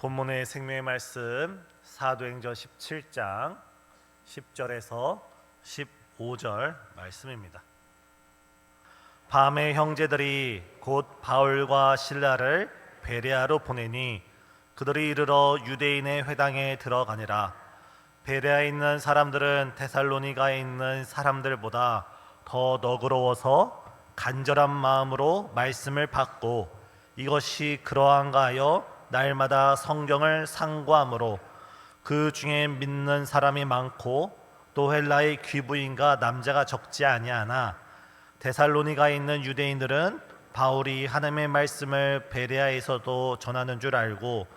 본문의 생명의 말씀 사도행전 17장 10절에서 15절 말씀입니다. 밤에 형제들이 곧 바울과 실라를 베레아로 보내니 그들이 이르러 유대인의 회당에 들어가니라. 베레아에 있는 사람들은 데살로니가에 있는 사람들보다 더 너그러워서 간절한 마음으로 말씀을 받고 이것이 그러한가 하여 날마다 성경을 상고함으로 그 중에 믿는 사람이 많고 또 헬라의 귀부인과 남자가 적지 아니하나 데살로니가에 있는 유대인들은 바울이 하나님의 말씀을 베레아에서도 전하는 줄 알고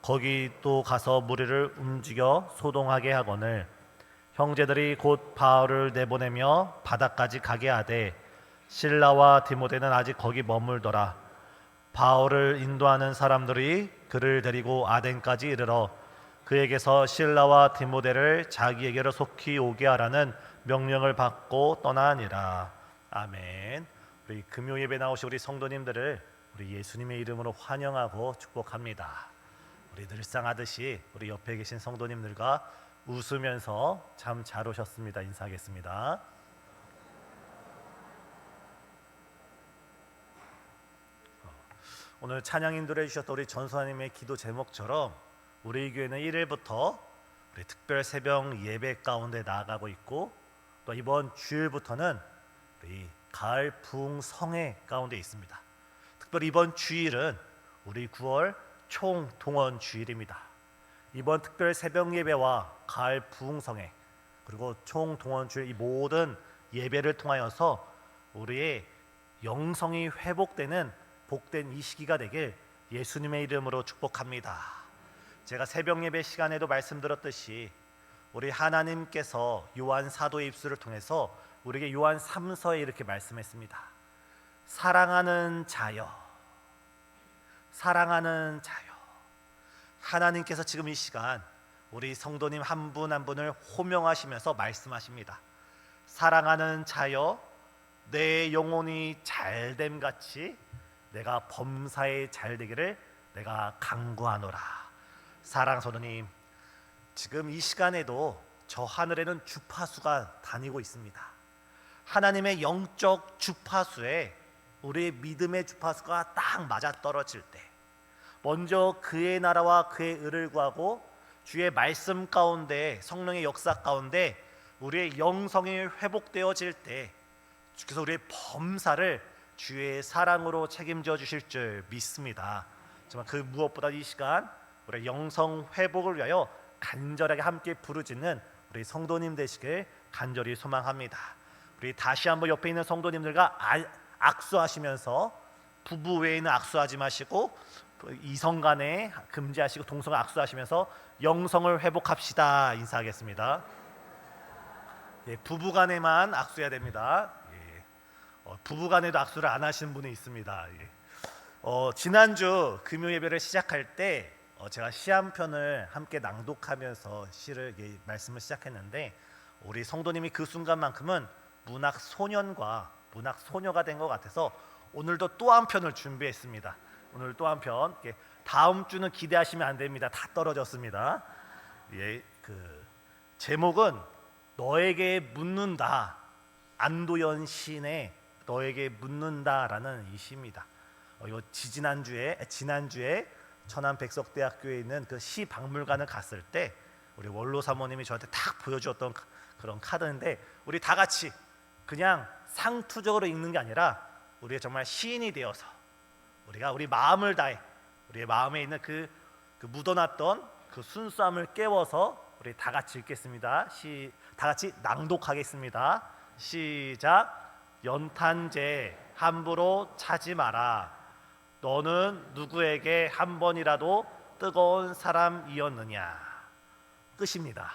거기 또 가서 무리를 움직여 소동하게 하거늘 형제들이 곧 바울을 내보내며 바다까지 가게 하되 실라와 디모데는 아직 거기 머물더라. 바울을 인도하는 사람들이 그를 데리고 아덴까지 이르러 그에게서 실라와 디모데를 자기에게로 속히 오게 하라는 명령을 받고 떠나니라. 아멘. 우리 금요 예배 나오신 우리 성도님들을 우리 예수님의 이름으로 환영하고 축복합니다. 우리 늘상 하듯이 우리 옆에 계신 성도님들과 웃으면서 참 잘 오셨습니다. 인사하겠습니다. 오늘 찬양 인도해 주셨던 우리 전수아님의 기도 제목처럼 우리 교회는 1일부터 우리 특별 새벽 예배 가운데 나아가고 있고 또 이번 주일부터는 우리 가을 부흥 성회 가운데 있습니다. 특별히 이번 주일은 우리 9월 총동원 주일입니다. 이번 특별 새벽 예배와 가을 부흥 성회 그리고 총동원 주일 이 모든 예배를 통하여서 우리의 영성이 회복되는 복된 이 시기가 되길 예수님의 이름으로 축복합니다. 제가 새벽 예배 시간에도 말씀드렸듯이 우리 하나님께서 요한 사도의 입술을 통해서 우리에게 요한 3서에 이렇게 말씀했습니다. 사랑하는 자여, 사랑하는 자여. 하나님께서 지금 이 시간 우리 성도님 한 분 한 분을 호명하시면서 말씀하십니다. 사랑하는 자여, 내 영혼이 잘됨 같이 내가 범사에 잘되기를 내가 간구하노라. 사랑하는 성도님, 지금 이 시간에도 저 하늘에는 주파수가 다니고 있습니다. 하나님의 영적 주파수에 우리의 믿음의 주파수가 딱 맞아떨어질 때 먼저 그의 나라와 그의 의를 구하고 주의 말씀 가운데 성령의 역사 가운데 우리의 영성이 회복되어질 때 주께서 우리의 범사를 주의 사랑으로 책임져 주실 줄 믿습니다. 정말 그 무엇보다 이 시간 우리의 영성 회복을 위하여 간절하게 함께 부르짖는 우리 성도님 되시길 간절히 소망합니다. 우리 다시 한번 옆에 있는 성도님들과 악수하시면서 부부 외에는 악수하지 마시고 이성 간에 금지하시고 동성 악수하시면서 영성을 회복합시다. 인사하겠습니다. 예, 부부 간에만 악수해야 됩니다. 부부 간에도 악수를 안 하시는 분이 있습니다. 지난주 금요 예배를 시작할 때 제가 시 한 편을 함께 낭독하면서 시를 말씀을 시작했는데 우리 성도님이 그 순간만큼은 문학 소년과 문학 소녀가 된 것 같아서 오늘도 또 한 편을 준비했습니다. 오늘 또 한 편. 다음 주는 기대하시면 안 됩니다. 다 떨어졌습니다. 예, 그 제목은 너에게 묻는다. 안도연 시인의 너에게 묻는다라는 이 시입니다. 이거 지난주에 천안 백석대학교에 있는 그 시 박물관을 갔을 때 우리 원로 사모님이 저한테 딱 보여주었던 그런 카드인데 우리 다 같이 그냥 상투적으로 읽는 게 아니라 우리가 정말 시인이 되어서 우리가 우리 마음을 다해 우리의 마음에 있는 그 묻어놨던 그 순수함을 깨워서 우리 다 같이 읽겠습니다. 다 같이 낭독하겠습니다. 시작. 연탄재 함부로 차지 마라. 너는 누구에게 한 번이라도 뜨거운 사람이었느냐. 끝입니다.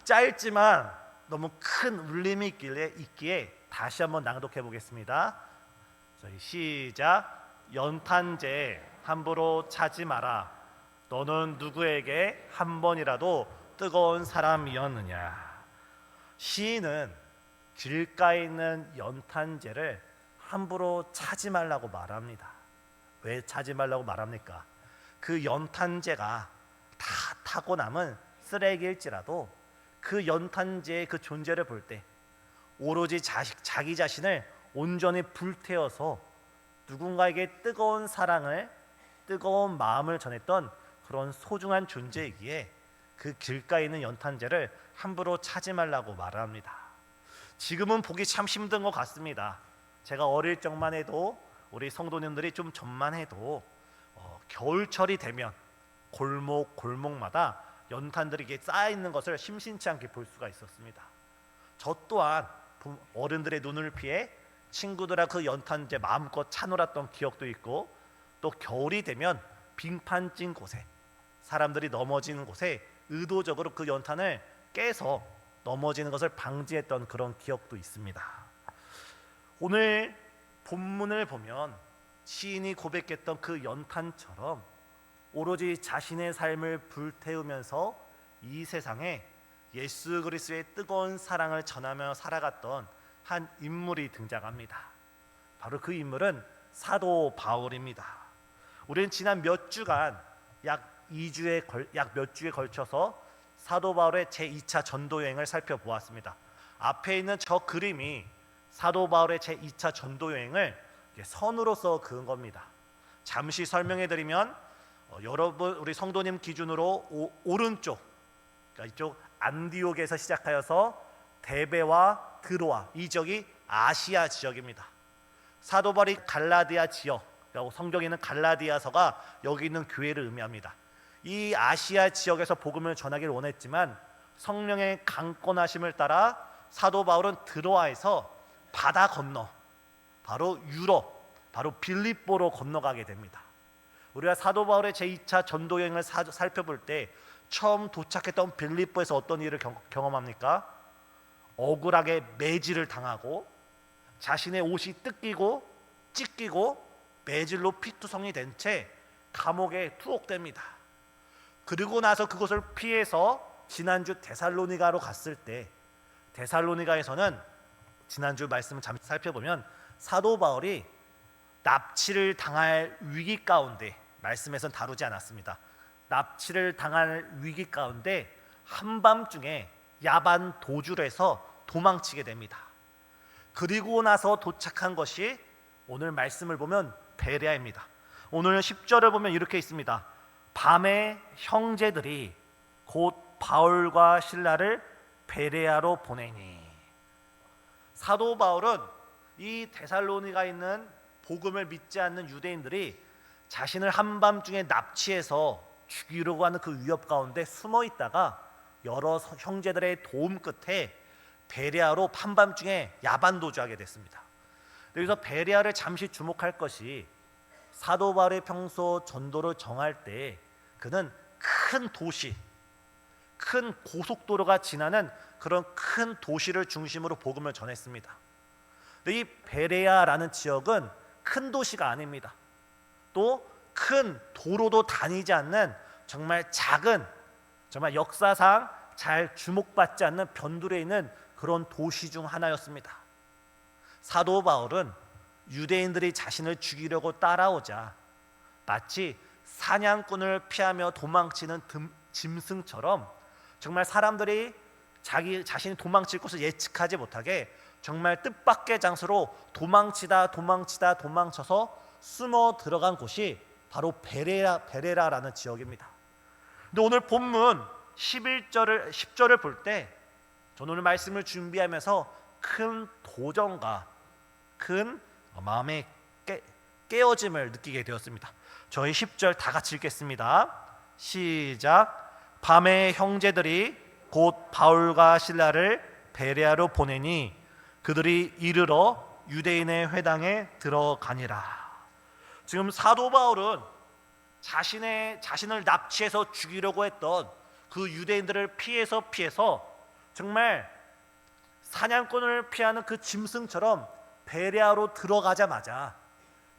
짧지만 너무 큰 울림이 있기에 다시 한번 낭독해 보겠습니다. 저희 시작. 연탄재 함부로 차지 마라. 너는 누구에게 한 번이라도 뜨거운 사람이었느냐. 시인은 길가에 있는 연탄재를 함부로 차지 말라고 말합니다. 왜 차지 말라고 말합니까? 그 연탄재가 다 타고 남은 쓰레기일지라도 그 연탄재의 그 존재를 볼 때 오로지 자기 자신을 온전히 불태워서 누군가에게 뜨거운 사랑을, 뜨거운 마음을 전했던 그런 소중한 존재이기에 그 길가에 있는 연탄재를 함부로 차지 말라고 말합니다. 지금은 보기 참 힘든 것 같습니다. 제가 어릴 적만 해도, 우리 성도님들이 좀 전만 해도 겨울철이 되면 골목마다 연탄들이 이게 쌓여 있는 것을 심심치 않게 볼 수가 있었습니다. 저 또한 어른들의 눈을 피해 친구들과 그 연탄재 마음껏 차놀았던 기억도 있고, 또 겨울이 되면 빙판 찐 곳에, 사람들이 넘어지는 곳에 의도적으로 그 연탄을 깨서 넘어지는 것을 방지했던 그런 기억도 있습니다. 오늘 본문을 보면 시인이 고백했던 그 연탄처럼 오로지 자신의 삶을 불태우면서 이 세상에 예수 그리스도의 뜨거운 사랑을 전하며 살아갔던 한 인물이 등장합니다. 바로 그 인물은 사도 바울입니다. 우리는 지난 몇 주간 약 몇 주에 걸쳐서 사도 바울의 제2차 전도 여행을 살펴보았습니다. 앞에 있는 저 그림이 사도 바울의 제2차 전도 여행을 선으로서 그은 겁니다. 잠시 설명해 드리면 여러분, 우리 성도님 기준으로 오른쪽, 그러니까 이쪽 안디옥에서 시작하여서 데베와 드로아, 이 지역이 아시아 지역입니다. 사도 바울이 갈라디아 지역, 성경에는 갈라디아서가 여기 있는 교회를 의미합니다. 이 아시아 지역에서 복음을 전하기를 원했지만 성령의 강권하심을 따라 사도 바울은 드로아에서 바다 건너 바로 유럽, 바로 빌립보로 건너가게 됩니다. 우리가 사도 바울의 제2차 전도 여행을 살펴볼 때 처음 도착했던 빌립보에서 어떤 일을 경험합니까? 억울하게 매질을 당하고 자신의 옷이 뜯기고 찢기고 매질로 피투성이 된 채 감옥에 투옥됩니다. 그리고 나서 그곳을 피해서 지난주 데살로니가로 갔을 때, 데살로니가에서는 지난주 말씀을 잠시 살펴보면 사도 바울이 납치를 당할 위기 가운데, 말씀에선 다루지 않았습니다. 납치를 당할 위기 가운데 한밤중에 야반 도주를 해서 도망치게 됩니다. 그리고 나서 도착한 것이 오늘 말씀을 보면 베레아입니다. 오늘 10절을 보면 이렇게 있습니다. 밤에 형제들이 곧 바울과 실라를 베레아로 보내니. 사도 바울은 이 데살로니가에 있는 복음을 믿지 않는 유대인들이 자신을 한밤중에 납치해서 죽이려고 하는 그 위협 가운데 숨어 있다가 여러 형제들의 도움 끝에 베레아로 한밤중에 야반 도주하게 됐습니다. 여기서 베레아를 잠시 주목할 것이, 사도 바울의 평소 전도를 정할 때 그는 큰 도시, 큰 고속도로가 지나는 그런 큰 도시를 중심으로 복음을 전했습니다. 근데 이 베레아라는 지역은 큰 도시가 아닙니다. 또 큰 도로도 다니지 않는 정말 작은, 정말 역사상 잘 주목받지 않는 변두리에 있는 그런 도시 중 하나였습니다. 사도 바울은 유대인들이 자신을 죽이려고 따라오자 마치 사냥꾼을 피하며 도망치는 짐승처럼 정말 사람들이 자신이 도망칠 곳을 예측하지 못하게 정말 뜻밖의 장소로 도망쳐서 숨어 들어간 곳이 바로 베레라라는 지역입니다. 근데 오늘 본문 10절을 볼 때 저는 오늘 말씀을 준비하면서 큰 도전과 큰 마음의 깨어짐을 느끼게 되었습니다. 저희 10절 다 같이 읽겠습니다. 시작. 밤에 형제들이 곧 바울과 실라를 베레아로 보내니 그들이 이르러 유대인의 회당에 들어가니라. 지금 사도 바울은 자신을 납치해서 죽이려고 했던 그 유대인들을 피해서 정말 사냥꾼을 피하는 그 짐승처럼 베레아로 들어가자마자,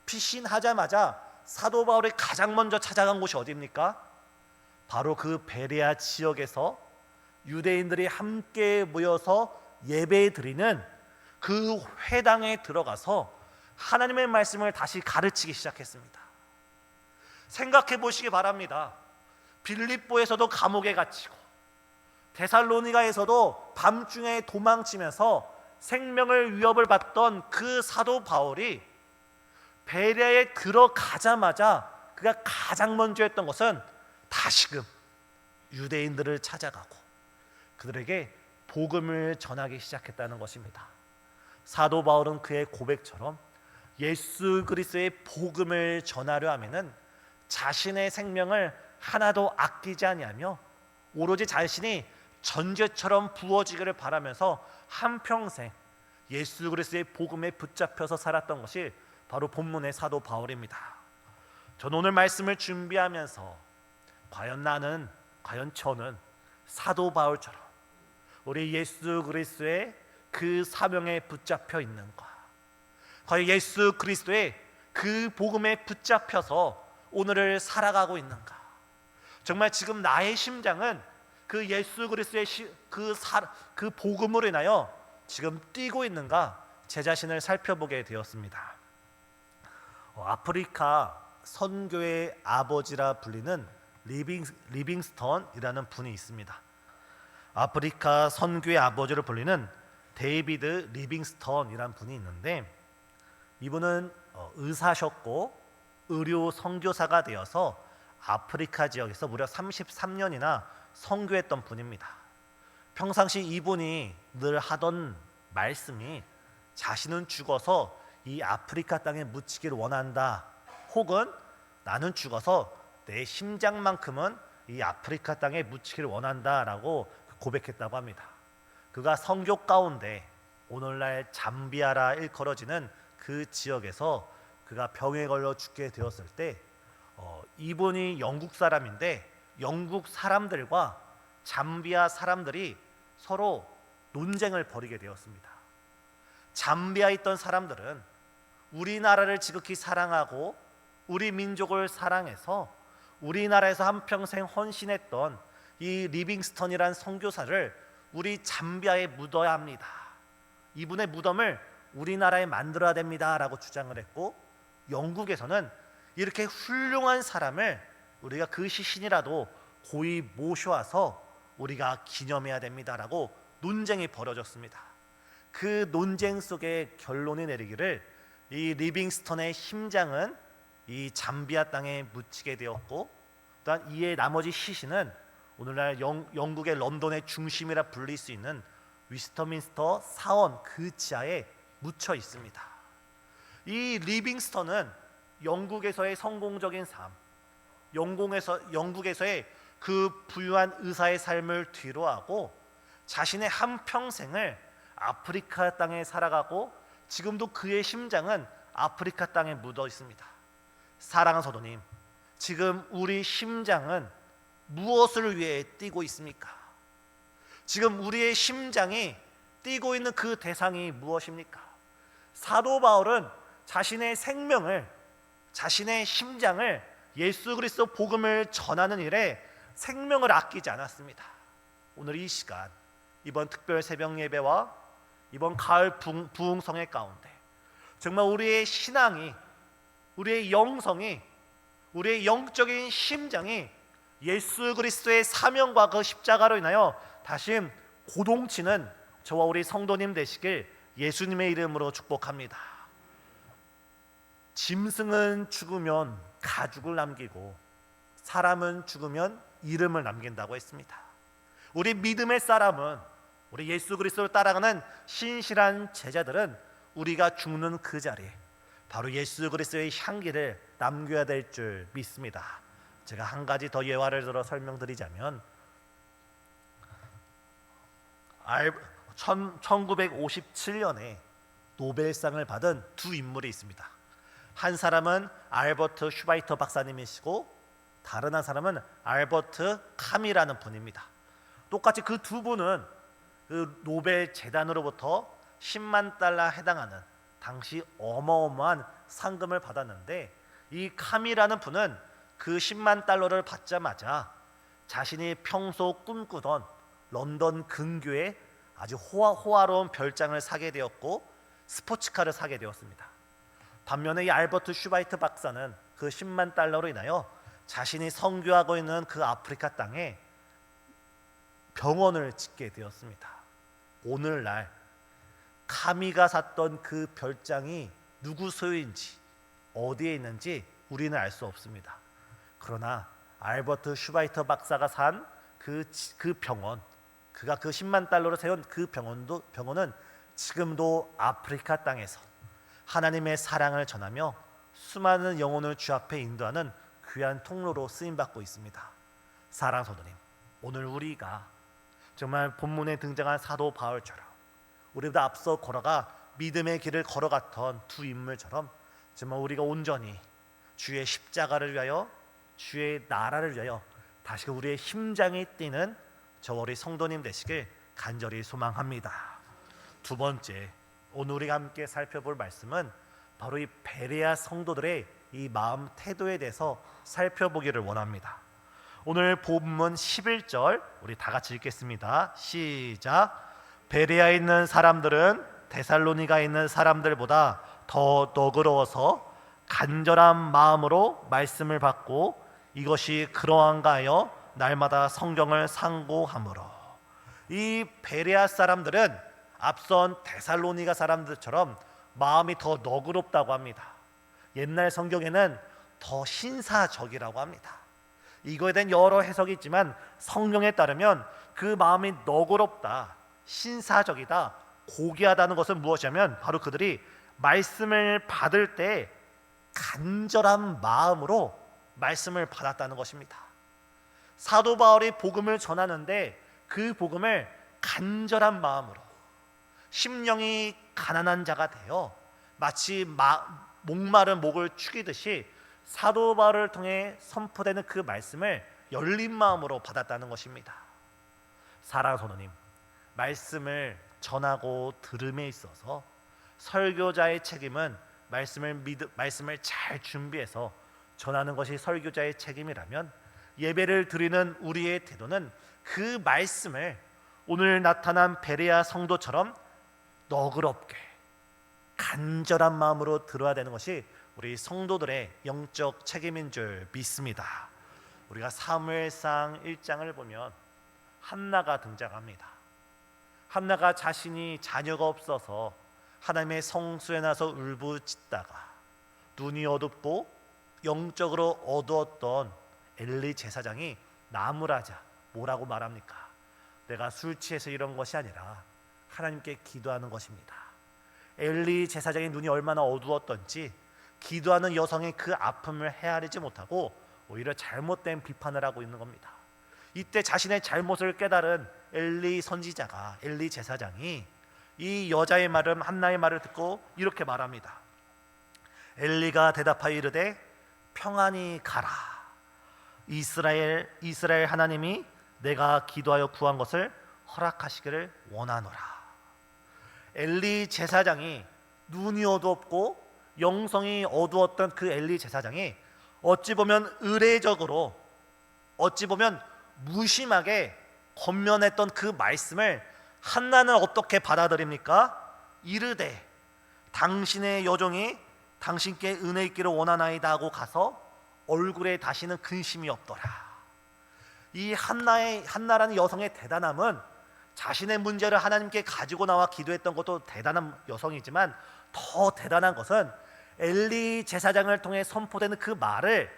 피신하자마자 사도 바울이 가장 먼저 찾아간 곳이 어디입니까? 바로 그 베레아 지역에서 유대인들이 함께 모여서 예배 드리는 그 회당에 들어가서 하나님의 말씀을 다시 가르치기 시작했습니다. 생각해 보시기 바랍니다. 빌립보에서도 감옥에 갇히고 데살로니가에서도 밤중에 도망치면서 생명을 위협을 받던 그 사도 바울이 베레아에 들어가자마자 그가 가장 먼저 했던 것은 다시금 유대인들을 찾아가고 그들에게 복음을 전하기 시작했다는 것입니다. 사도 바울은 그의 고백처럼 예수 그리스도의 복음을 전하려 하면은 자신의 생명을 하나도 아끼지 아니하며 오로지 자신이 전제처럼 부어지기를 바라면서 한평생 예수 그리스도의 복음에 붙잡혀서 살았던 것이 바로 본문의 사도 바울입니다. 저는 오늘 말씀을 준비하면서 과연 저는 사도 바울처럼 우리 예수 그리스도의 그 사명에 붙잡혀 있는가? 과연 예수 그리스도의 그 복음에 붙잡혀서 오늘을 살아가고 있는가? 정말 지금 나의 심장은 그 예수 그리스도의 그 복음으로 인하여 지금 뛰고 있는가? 제 자신을 살펴보게 되었습니다. 아프리카 선교의 아버지라 불리는 리빙스턴이라는 분이 있습니다. 아프리카 선교의 아버지로 불리는 데이비드 리빙스턴이라는 분이 있는데 이분은 의사셨고 의료 선교사가 되어서 아프리카 지역에서 무려 33년이나 선교했던 분입니다. 평상시 이분이 늘 하던 말씀이 자신은 죽어서 이 아프리카 땅에 묻히기를 원한다, 혹은 나는 죽어서 내 심장만큼은 이 아프리카 땅에 묻히기를 원한다라고 고백했다고 합니다. 그가 선교 가운데 오늘날 잠비아라 일컬어지는 그 지역에서 그가 병에 걸려 죽게 되었을 때 이분이 영국 사람인데 영국 사람들과 잠비아 사람들이 서로 논쟁을 벌이게 되었습니다. 잠비아에 있던 사람들은 우리나라를 지극히 사랑하고 우리 민족을 사랑해서 우리나라에서 한평생 헌신했던 이 리빙스턴이란 선교사를 우리 잠비아에 묻어야 합니다. 이분의 무덤을 우리나라에 만들어야 됩니다 라고 주장을 했고, 영국에서는 이렇게 훌륭한 사람을 우리가 그 시신이라도 고이 모셔와서 우리가 기념해야 됩니다 라고 논쟁이 벌어졌습니다. 그 논쟁 속에 결론이 내리기를 이 리빙스턴의 심장은 이 잠비아 땅에 묻히게 되었고, 또한 이에 나머지 시신은 오늘날 영국의 런던의 중심이라 불릴 수 있는 위스터민스터 사원 그 지하에 묻혀 있습니다. 이 리빙스턴은 영국에서의 성공적인 삶, 영국에서의 그 부유한 의사의 삶을 뒤로하고 자신의 한평생을 아프리카 땅에 살아가고 지금도 그의 심장은 아프리카 땅에 묻어 있습니다. 사랑하는 성도님, 지금 우리 심장은 무엇을 위해 뛰고 있습니까? 지금 우리의 심장이 뛰고 있는 그 대상이 무엇입니까? 사도 바울은 자신의 생명을, 자신의 심장을 예수 그리스도 복음을 전하는 일에 생명을 아끼지 않았습니다. 오늘 이 시간, 이번 특별 새벽 예배와 이번 가을 부흥성회 가운데 정말 우리의 신앙이, 우리의 영성이, 우리의 영적인 심장이 예수 그리스도의 사명과 그 십자가로 인하여 다시 고동치는 저와 우리 성도님 되시길 예수님의 이름으로 축복합니다. 짐승은 죽으면 가죽을 남기고 사람은 죽으면 이름을 남긴다고 했습니다. 우리 믿음의 사람은, 우리 예수 그리스도를 따라가는 신실한 제자들은 우리가 죽는 그 자리에 바로 예수 그리스도의 향기를 남겨야 될 줄 믿습니다. 제가 한 가지 더 예화를 들어 설명드리자면 1957년에 노벨상을 받은 두 인물이 있습니다. 한 사람은 알버트 슈바이터 박사님이시고 다른 한 사람은 알버트 카미라는 분입니다. 똑같이 그 두 분은 그 노벨 재단으로부터 10만 달러 해당하는 당시 어마어마한 상금을 받았는데, 이 카미라는 분은 그 10만 달러를 받자마자 자신이 평소 꿈꾸던 런던 근교에 아주 호화로운 별장을 사게 되었고 스포츠카를 사게 되었습니다. 반면에 이 알버트 슈바이트 박사는 그 10만 달러로 인하여 자신이 선교하고 있는 그 아프리카 땅에 병원을 짓게 되었습니다. 오늘날 카미가 샀던 그 별장이 누구 소유인지 어디에 있는지 우리는 알 수 없습니다. 그러나 알버트 슈바이터 박사가 산 그 병원, 그가 그 10만 달러로 세운 그 병원은 지금도 아프리카 땅에서 하나님의 사랑을 전하며 수많은 영혼을 주 앞에 인도하는 귀한 통로로 쓰임받고 있습니다. 사랑하는 성도님, 오늘 우리가 정말 본문에 등장한 사도 바울처럼 우리보다 앞서 걸어가 믿음의 길을 걸어갔던 두 인물처럼 정말 우리가 온전히 주의 십자가를 위하여 주의 나라를 위하여 다시 우리의 심장이 뛰는 저 우리 성도님 되시길 간절히 소망합니다. 두 번째, 오늘 우리가 함께 살펴볼 말씀은 바로 이 베레아 성도들의 이 마음 태도에 대해서 살펴보기를 원합니다. 오늘 본문 11절 우리 다 같이 읽겠습니다. 시작. 베레아에 있는 사람들은 데살로니가에 있는 사람들보다 더 너그러워서 간절한 마음으로 말씀을 받고 이것이 그러한가 하여 날마다 성경을 상고하므로. 이 베레아 사람들은 앞선 데살로니가 사람들처럼 마음이 더 너그럽다고 합니다. 옛날 성경에는 더 신사적이라고 합니다. 이거에 대한 여러 해석이 있지만 성경에 따르면 그 마음이 너그럽다, 신사적이다, 고귀하다는 것은 무엇이냐면 바로 그들이 말씀을 받을 때 간절한 마음으로 말씀을 받았다는 것입니다. 사도 바울이 복음을 전하는데 그 복음을 간절한 마음으로 심령이 가난한 자가 되어 마치 목마른 목을 축이듯이 사도 바울을 통해 선포되는 그 말씀을 열린 마음으로 받았다는 것입니다. 사랑하는 성도님, 말씀을 전하고 들음에 있어서 설교자의 책임은 말씀을 잘 준비해서 전하는 것이 설교자의 책임이라면 예배를 드리는 우리의 태도는 그 말씀을 오늘 나타난 베레아 성도처럼 너그럽게 간절한 마음으로 들어야 되는 것이 우리 성도들의 영적 책임인 줄 믿습니다. 우리가 사무엘상 1장을 보면 한나가 등장합니다. 한나가 자신이 자녀가 없어서 하나님의 성수에 나서 울부짖다가 눈이 어둡고 영적으로 어두웠던 엘리 제사장이 나무라자 뭐라고 말합니까? 내가 술 취해서 이런 것이 아니라 하나님께 기도하는 것입니다. 엘리 제사장의 눈이 얼마나 어두웠던지 기도하는 여성의 그 아픔을 헤아리지 못하고 오히려 잘못된 비판을 하고 있는 겁니다. 이때 자신의 잘못을 깨달은 엘리 선지자가, 엘리 제사장이 이 여자의 말을, 한나의 말을 듣고 이렇게 말합니다. 엘리가 대답하여 이르되 평안히 가라. 이스라엘 하나님이 내가 기도하여 구한 것을 허락하시기를 원하노라. 엘리 제사장이 눈이 어두웠고 영성이 어두웠던 그 엘리 제사장이 어찌 보면 의례적으로, 어찌 보면 무심하게 권면했던 그 말씀을 한나는 어떻게 받아들입니까? 이르되 당신의 여종이 당신께 은혜 있기를 원하나이다 하고 가서 얼굴에 다시는 근심이 없더라. 이 한나라는 여성의 대단함은 자신의 문제를 하나님께 가지고 나와 기도했던 것도 대단한 여성이지만 더 대단한 것은 엘리 제사장을 통해 선포되는 그 말을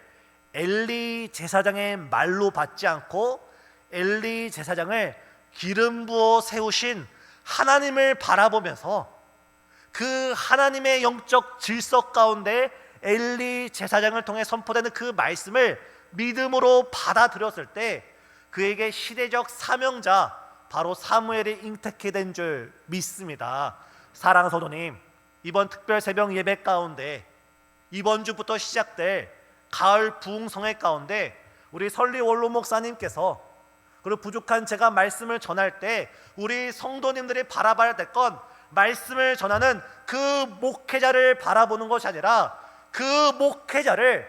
엘리 제사장의 말로 받지 않고 엘리 제사장을 기름 부어 세우신 하나님을 바라보면서 그 하나님의 영적 질서 가운데 엘리 제사장을 통해 선포되는 그 말씀을 믿음으로 받아들였을 때 그에게 시대적 사명자 바로 사무엘이 잉태케 된 줄 믿습니다. 사랑하는 성도님, 이번 특별 새벽 예배 가운데 이번 주부터 시작될 가을 부흥성회 가운데 우리 설리 원로 목사님께서 그리고 부족한 제가 말씀을 전할 때 우리 성도님들이 바라봐야 될 건 말씀을 전하는 그 목회자를 바라보는 것이 아니라 그 목회자를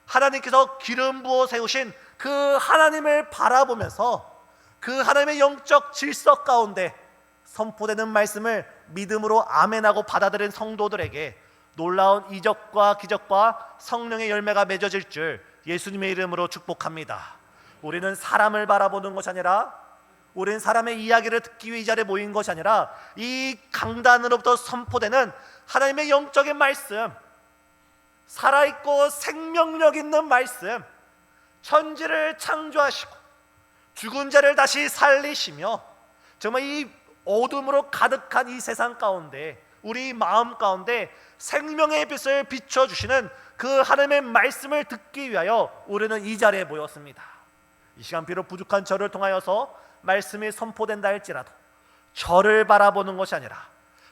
하나님께서 기름 부어 세우신 그 하나님을 바라보면서 그 하나님의 영적 질서 가운데 선포되는 말씀을 믿음으로 아멘하고 받아들인 성도들에게 놀라운 이적과 기적과 성령의 열매가 맺어질 줄 예수님의 이름으로 축복합니다. 우리는 사람을 바라보는 것이 아니라, 우리는 사람의 이야기를 듣기 위해 이 자리에 모인 것이 아니라 이 강단으로부터 선포되는 하나님의 영적인 말씀, 살아있고 생명력 있는 말씀, 천지를 창조하시고 죽은 자를 다시 살리시며 정말 이 어둠으로 가득한 이 세상 가운데, 우리 마음 가운데 생명의 빛을 비춰주시는 그 하나님의 말씀을 듣기 위하여 우리는 이 자리에 모였습니다. 이 시간 비록 부족한 저를 통하여서 말씀이 선포된다 할지라도 저를 바라보는 것이 아니라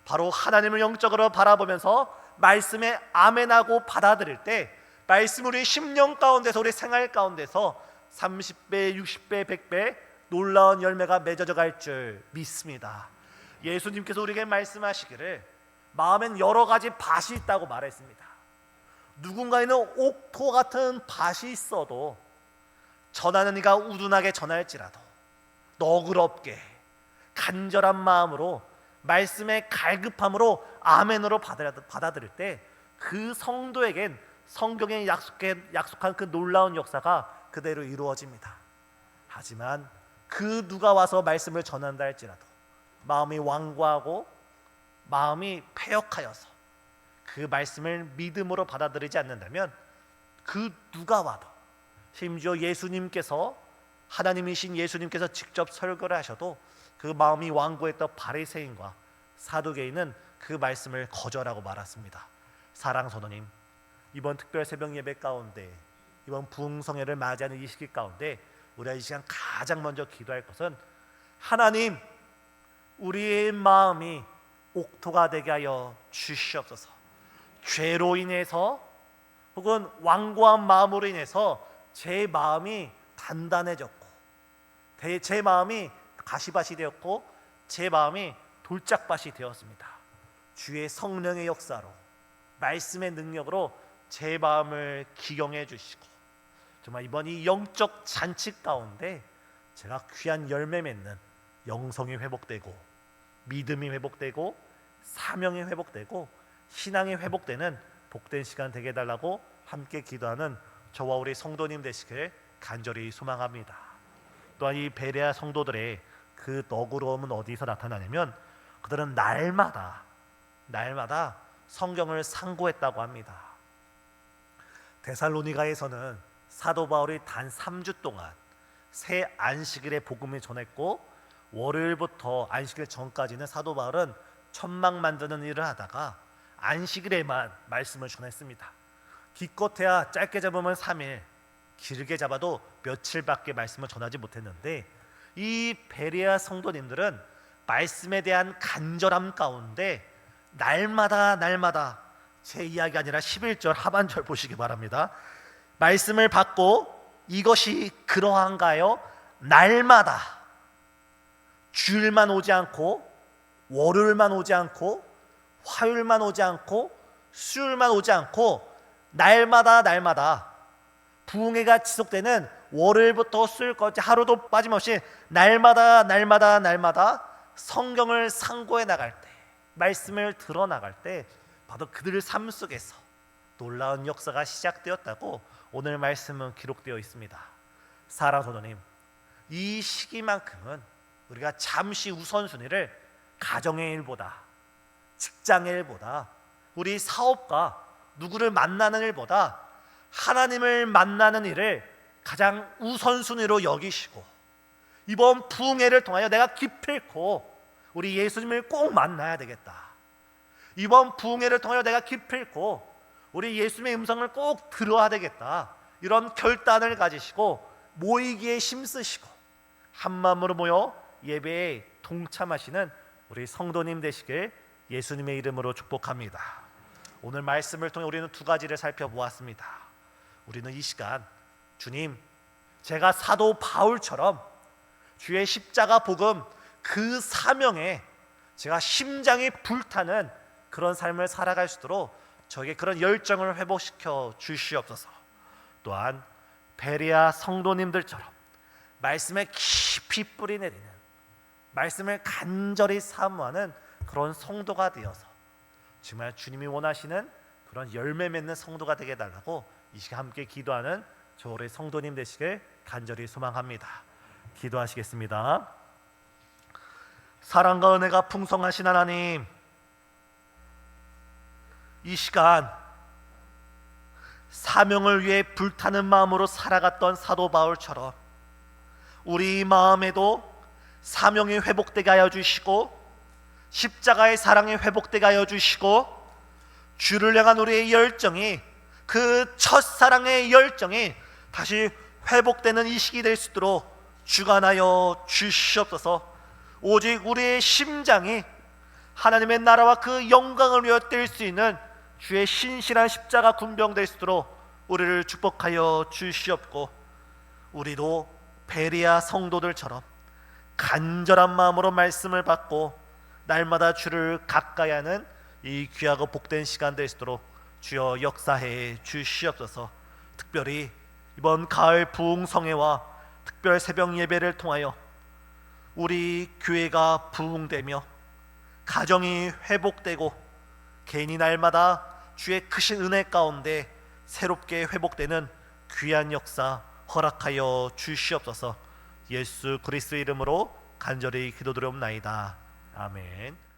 바로 하나님을 영적으로 바라보면서 말씀에 아멘하고 받아들일 때 말씀 우리 심령 가운데서, 우리 생활 가운데서 30배, 60배, 100배 놀라운 열매가 맺어져 갈 줄 믿습니다. 예수님께서 우리에게 말씀하시기를 마음엔 여러 가지 밭이 있다고 말했습니다. 누군가에는 옥토 같은 밭이 있어도 전하는 이가 우둔하게 전할지라도 너그럽게 간절한 마음으로 말씀의 갈급함으로 아멘으로 받아들일 때 그 성도에겐 성경에 약속한 그 놀라운 역사가 그대로 이루어집니다. 하지만 그 누가 와서 말씀을 전한다 할지라도 마음이 완고하고 마음이 패역하여서 그 말씀을 믿음으로 받아들이지 않는다면 그 누가 와도, 심지어 예수님께서, 하나님이신 예수님께서 직접 설교를 하셔도 그 마음이 완고했던 바리새인과 사두개인은 그 말씀을 거절하고 말았습니다. 사랑 성도님, 이번 특별 새벽 예배 가운데, 이번 부흥성회를 맞이하는 이 시기 가운데 우리가 이 시간 가장 먼저 기도할 것은 하나님, 우리의 마음이 옥토가 되게 하여 주시옵소서. 죄로 인해서 혹은 완고한 마음으로 인해서 제 마음이 단단해졌고, 제 마음이 가시밭이 되었고, 제 마음이 돌짝밭이 되었습니다. 주의 성령의 역사로, 말씀의 능력으로 제 마음을 기경해 주시고, 정말 이번 이 영적 잔치 가운데 제가 귀한 열매 맺는 영성이 회복되고, 믿음이 회복되고, 사명이 회복되고, 신앙이 회복되는 복된 시간 되게 해달라고 함께 기도하는 저와 우리 성도님 되시길 간절히 소망합니다. 또한 이 베레아 성도들의 그 너그러움은 어디서 나타나냐면 그들은 날마다 성경을 상고했다고 합니다. 데살로니가에서는 사도 바울이 단 3주 동안 새 안식일에 복음을 전했고, 월요일부터 안식일 전까지는 사도 바울은 천막 만드는 일을 하다가 안식일에만 말씀을 전했습니다. 기껏해야 짧게 잡으면 3일, 길게 잡아도 며칠밖에 말씀을 전하지 못했는데, 이 베레아 성도님들은 말씀에 대한 간절함 가운데 날마다, 제 이야기 아니라 11절 하반절 보시기 바랍니다. 말씀을 받고 이것이 그러한가요? 날마다, 주일만 오지 않고, 월요일만 오지 않고, 화요일만 오지 않고, 수요일만 오지 않고, 날마다 부흥회가 지속되는 월요일부터 수요일까지 하루도 빠짐없이 날마다 성경을 상고해 나갈 때, 말씀을 들어 나갈 때 바로 그들 삶 속에서 놀라운 역사가 시작되었다고 오늘 말씀은 기록되어 있습니다. 사랑하는 성도님, 이 시기만큼은 우리가 잠시 우선순위를 가정의 일보다, 직장의 일보다, 우리 사업과 누구를 만나는 일보다 하나님을 만나는 일을 가장 우선순위로 여기시고, 이번 부흥회를 통하여 내가 기필코 우리 예수님을 꼭 만나야 되겠다, 이번 부흥회를 통하여 내가 기필코 우리 예수님의 음성을 꼭 들어야 되겠다, 이런 결단을 가지시고 모이기에 힘쓰시고 한 마음으로 모여 예배에 동참하시는 우리 성도님 되시길 예수님의 이름으로 축복합니다. 오늘 말씀을 통해 우리는 두 가지를 살펴보았습니다. 우리는 이 시간, 주님, 제가 사도 바울처럼 주의 십자가 복음 그 사명에 제가 심장이 불타는 그런 삶을 살아갈 수 있도록 저에게 그런 열정을 회복시켜 주시옵소서. 또한 베레아 성도님들처럼 말씀에 깊이 뿌리 내리는, 말씀을 간절히 사모하는 그런 성도가 되어서 정말 주님이 원하시는 그런 열매 맺는 성도가 되게 해달라고 이 시간 함께 기도하는 저 우리 성도님 되시길 간절히 소망합니다. 기도하시겠습니다. 사랑과 은혜가 풍성하신 하나님, 이 시간 사명을 위해 불타는 마음으로 살아갔던 사도 바울처럼 우리 마음에도 사명이 회복되게 하여 주시고 십자가의 사랑이 회복되게 하여 주시고 주를 향한 우리의 열정이, 그 첫사랑의 열정이 다시 회복되는 이 시기 될 수 있도록 주관하여 주시옵소서. 오직 우리의 심장이 하나님의 나라와 그 영광을 위하여 뛸 수 있는 주의 신실한 십자가 군병 될 수 있도록 우리를 축복하여 주시옵고, 우리도 베레아 성도들처럼 간절한 마음으로 말씀을 받고 날마다 주를 가까이 하는 이 귀하고 복된 시간 될 수 있도록 주여 역사해 주시옵소서. 특별히 이번 가을 부흥성회와 특별 새벽 예배를 통하여 우리 교회가 부흥되며 가정이 회복되고 개인이 날마다 주의 크신 은혜 가운데 새롭게 회복되는 귀한 역사 허락하여 주시옵소서. 예수 그리스도의 이름으로 간절히 기도드리옵나이다. 아멘.